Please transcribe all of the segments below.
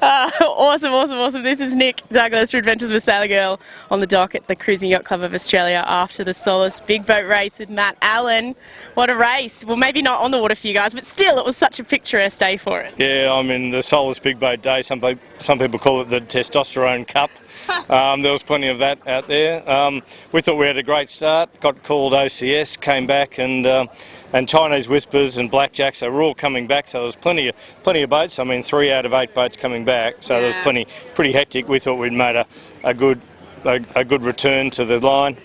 Awesome, awesome, awesome. This is Nick Douglas for Adventures with Sailor Girl on the dock at the Cruising Yacht Club of Australia after the SOLAS Big Boat Race with Matt Allen. What a race. Well, maybe not on the water for you guys, but still, it was such a picturesque day for it. Yeah, I mean, the SOLAS Big Boat Day, some people call it the Testosterone Cup. There was plenty of that out there. We thought we had a great start, got called OCS, came back, and Chinese Whispers and Blackjacks, they were all coming back, so there was plenty of boats. I mean, 3 out of 8 boats coming back, so there was pretty hectic. We thought we'd made a good return to the line.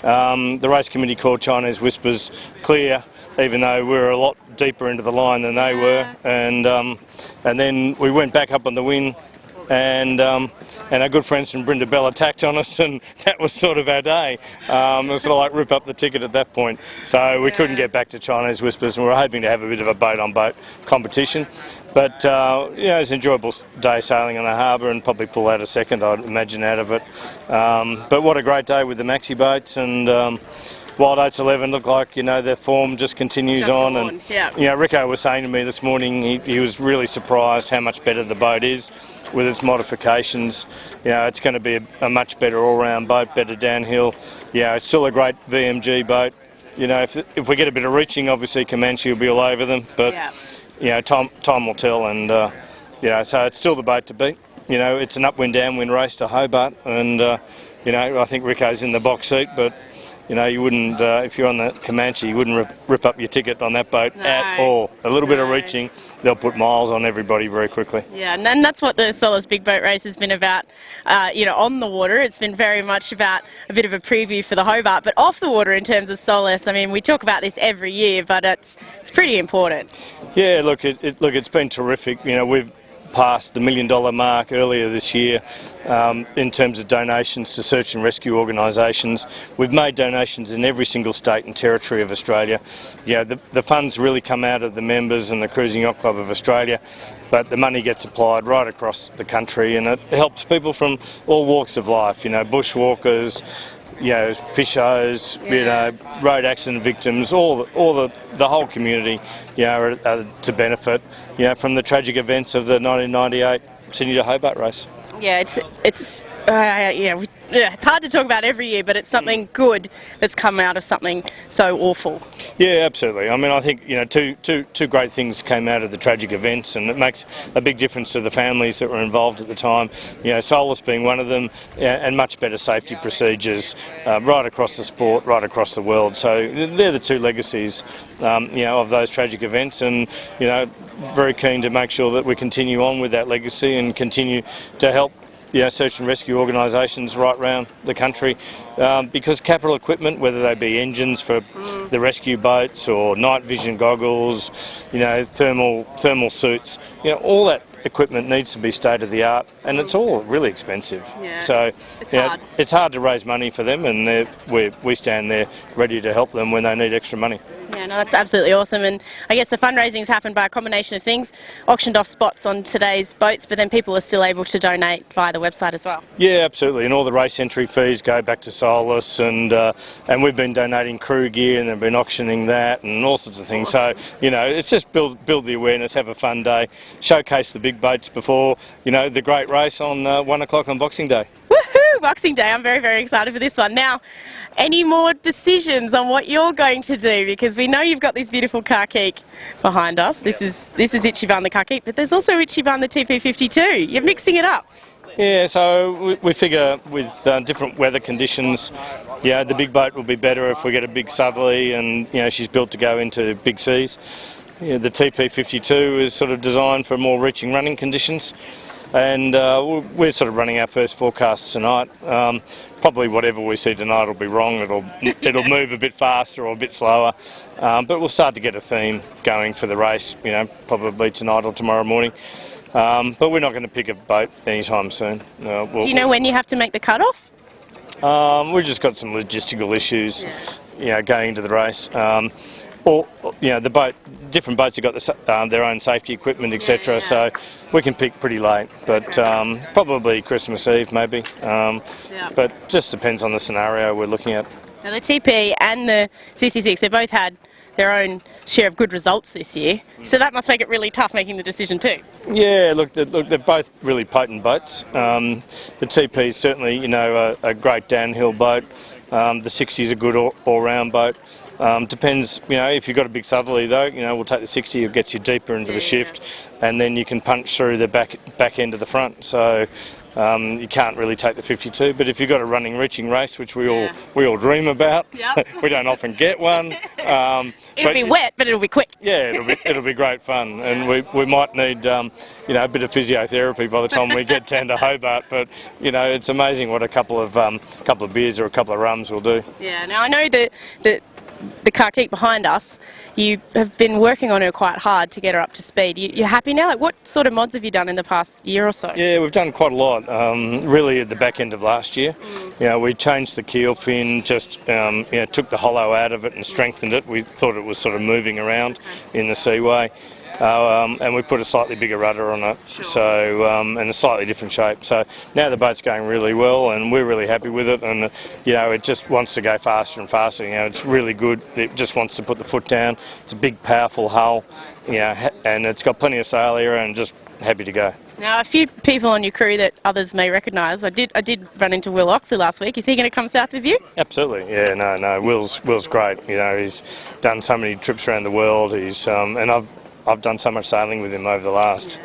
The race committee called Chinese Whispers clear, even though we were a lot deeper into the line than they were, and then we went back up on the wind, and our good friends from Brindabella attacked on us, and that was sort of our day. It was sort of like rip up the ticket at that point. So we couldn't get back to Chinese Whispers, and we were hoping to have a bit of a boat-on-boat competition. But it was an enjoyable day sailing on the harbour, and probably pull out a second, I'd imagine, out of it. But what a great day with the maxi boats, and Wild Oats 11 look like, their form just continues on. And Rico was saying to me this morning, he was really surprised how much better the boat is with its modifications. It's going to be a much better all-round boat, better downhill. It's still a great VMG boat. If we get a bit of reaching, obviously Comanche will be all over them, but time will tell, and so it's still the boat to beat. It's an upwind downwind race to Hobart, and I think Rico's in the box seat, but you wouldn't, if you're on the Comanche, you wouldn't rip up your ticket on that boat at all. A little bit of reaching, they'll put miles on everybody very quickly. Yeah, and then that's what the SOLAS Big Boat Race has been about, on the water. It's been very much about a bit of a preview for the Hobart, but off the water in terms of SOLAS, I mean, we talk about this every year, but it's pretty important. Yeah, look, it's been terrific. We've passed the $1 million mark earlier this year in terms of donations to search and rescue organisations. We've made donations in every single state and territory of Australia. The funds really come out of the members and the Cruising Yacht Club of Australia, but the money gets applied right across the country, and it helps people from all walks of life, bushwalkers, fishers, road accident victims, all the whole community, are to benefit, from the tragic events of the 1998 Sydney to Hobart race. Yeah, it's hard to talk about every year, but it's something good that's come out of something so awful. Yeah, absolutely. I mean, I think two great things came out of the tragic events, and it makes a big difference to the families that were involved at the time. SOLAS being one of them, and much better safety procedures right across the sport, right across the world. So they're the two legacies, of those tragic events, and very keen to make sure that we continue on with that legacy and continue to help search and rescue organisations right around the country, because capital equipment, whether they be engines for the rescue boats or night vision goggles, thermal suits, all that equipment needs to be state of the art, and it's all really expensive. So it's hard to raise money for them, and we stand there ready to help them when they need extra money. Yeah, no, that's absolutely awesome, and I guess the fundraising's happened by a combination of things. Auctioned off spots on today's boats, but then people are still able to donate via the website as well. Yeah, absolutely, and all the race entry fees go back to SOLAS, and we've been donating crew gear, and they've been auctioning that, and all sorts of things. So it's just build the awareness, have a fun day, showcase the big boats before the great race on 1 o'clock on Boxing Day. Woohoo! Boxing Day. I'm very, very excited for this one. Now, any more decisions on what you're going to do? Because we know you've got this beautiful Carkeek behind us. This is Ichiban the Carkeek, but there's also Ichiban the TP52. You're mixing it up. Yeah, so we figure with different weather conditions, the big boat will be better if we get a big southerly, and she's built to go into big seas. The TP52 is sort of designed for more reaching running conditions, and we're sort of running our first forecast tonight. Probably whatever we see tonight will be wrong. It'll move a bit faster or a bit slower, but we'll start to get a theme going for the race, probably tonight or tomorrow morning. But we're not going to pick a boat anytime soon. Do you know when you have to make the cut-off? We've just got some logistical issues, going into the race. The boat, different boats have got their own safety equipment, etc. So we can pick pretty late, but probably Christmas Eve maybe. But just depends on the scenario we're looking at. Now the TP and the 66, they both had their own share of good results this year. So that must make it really tough making the decision too. Yeah, look, they're both really potent boats. The TP is certainly, you know, a great downhill boat. The 60 is a good all-round boat. Depends, you know, if you've got a big southerly though, you know, we'll take the 60, it gets you deeper into the shift, and then you can punch through the back end of the front. So you can't really take the 52. But if you've got a running reaching race, which we all dream about, we don't often get one. It'll be wet, but it'll be quick. Yeah, it'll be great fun, and we might need you know, a bit of physiotherapy by the time we get down to Hobart. But you know, it's amazing what a couple of beers or a couple of rums will do. Yeah. Now I know that the Carkeek behind us, you have been working on her quite hard to get her up to speed. You're happy now? Like, what sort of mods have you done in the past year or so? Yeah, we've done quite a lot. Really, at the back end of last year, you know, we changed the keel fin, just you know, took the hollow out of it and strengthened it. We thought it was sort of moving around in the seaway. And we put a slightly bigger rudder on it, so and a slightly different shape. So now the boat's going really well, and we're really happy with it. And you know, it just wants to go faster and faster. You know, it's really good. It just wants to put the foot down. It's a big, powerful hull, you know, and it's got plenty of sail area, and just happy to go. Now, a few people on your crew that others may recognise. I did run into Will Oxley last week. Is he going to come south with you? Absolutely. Yeah. No. Will's great. You know, he's done so many trips around the world. He's and I've done so much sailing with him over the last,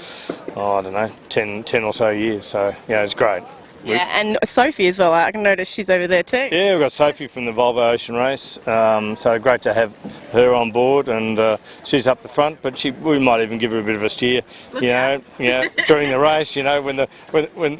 I don't know, 10 or so years. So, yeah, it's great. Yeah, and Sophie as well. I can notice she's over there too. Yeah, we've got Sophie from the Volvo Ocean Race. So great to have her on board, and she's up the front. But we might even give her a bit of a steer. You know, during the race. You know, when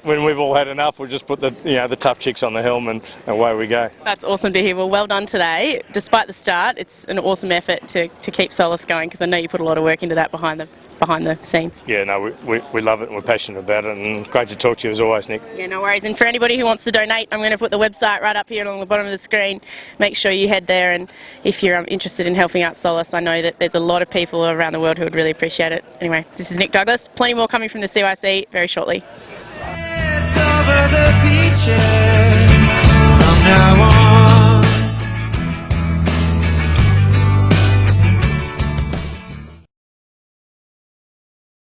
we've all had enough, we'll just put the tough chicks on the helm, and away we go. That's awesome to hear. Well done today. Despite the start, it's an awesome effort to keep SOLAS going, because I know you put a lot of work into that behind the scenes. Yeah, no, we love it and we're passionate about it, and great to talk to you as always, Nick. Yeah, no worries. And for anybody who wants to donate, I'm going to put the website right up here along the bottom of the screen. Make sure you head there, and if you're interested in helping out SOLAS, I know that there's a lot of people around the world who would really appreciate it. Anyway, this is Nick Douglas. Plenty more coming from the CYC very shortly. It's over the beaches. From now on.